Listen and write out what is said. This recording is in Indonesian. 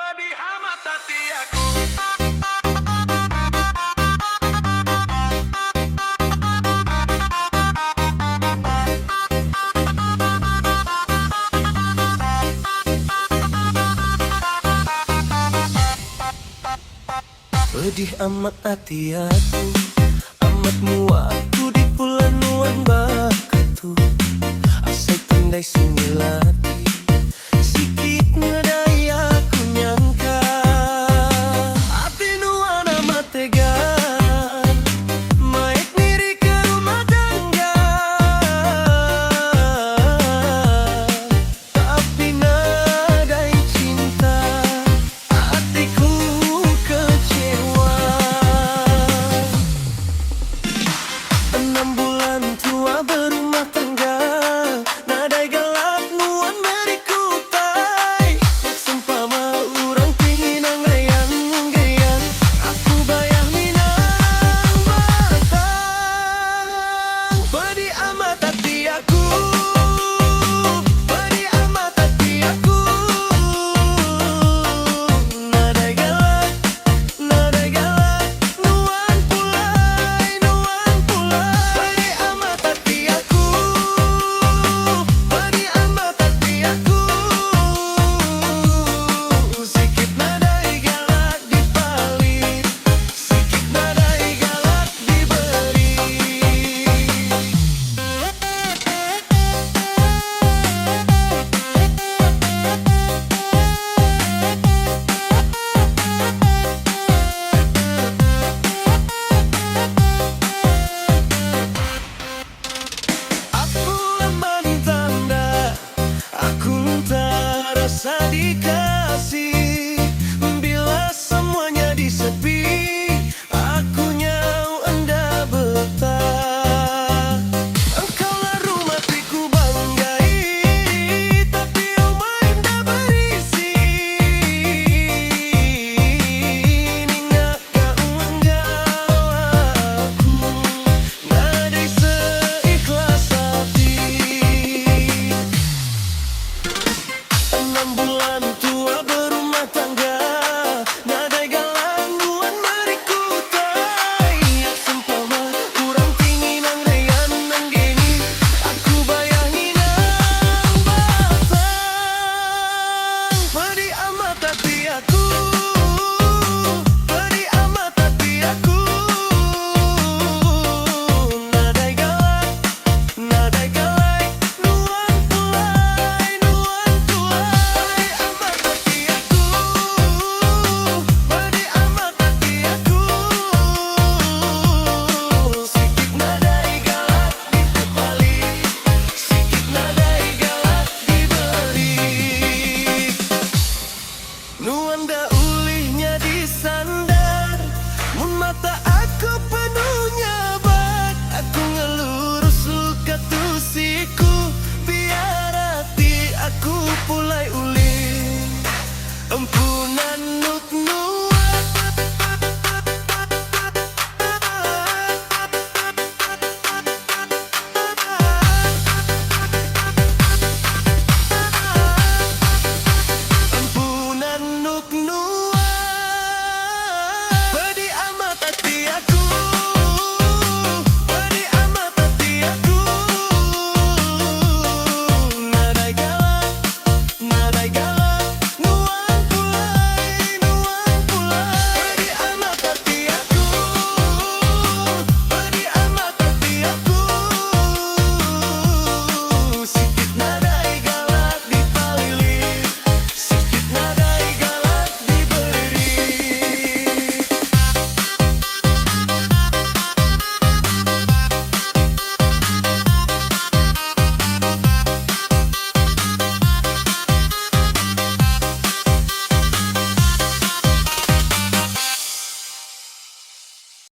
Pedih amat hati aku. Pedih amat hati aku, amat muakku di bulan nuan bakatu. Asai pandai sunyi lati, sikit ngadai aku nyangka. Hati nuan amat tega, maik diri ke rumah tangga. Tapi nadai cinta, hatiku kecewa. 6 bulan tua berumah tangga, nadai galak nuan merikutai. Seumpama urang pingin angrean nggeyan, aku bayang minang batang. Pedih amat hati aku, pedih amat hati aku. Nadai galak nuan pulai, nuan pulai. Pedih amat hati aku, pedih amat hati aku. Sikit nadai galak dipalit, sikit nadai galak diberi. Aku lemah tanda, aku minta rasa dikasih. Bila semuanya disepi, aku nyau anda betah. Engkaulah rumah ku banggai, tapi rumah indah berisi. Ninggak kau enggau aku, nadai seikhlas hati. 6 bulan tua berumah tangga, nadai galang nuan merikutai. Seumpama kurang tinggi nang rean nang gini, aku bayangin nang batang. Pedih amat hati aku, pedih amat hati aku. Nadai galak nuan pulai, nuan pulai. Pedih amat hati aku, pedih amat hati aku. Sikit nadai galak dibalik, sikit nadai galak diberi. Nuanda ulihnya disandar, mun mata aku penuhnya bat. Aku ngelurus luka tusiku, biar hati aku pulai ulih. Empu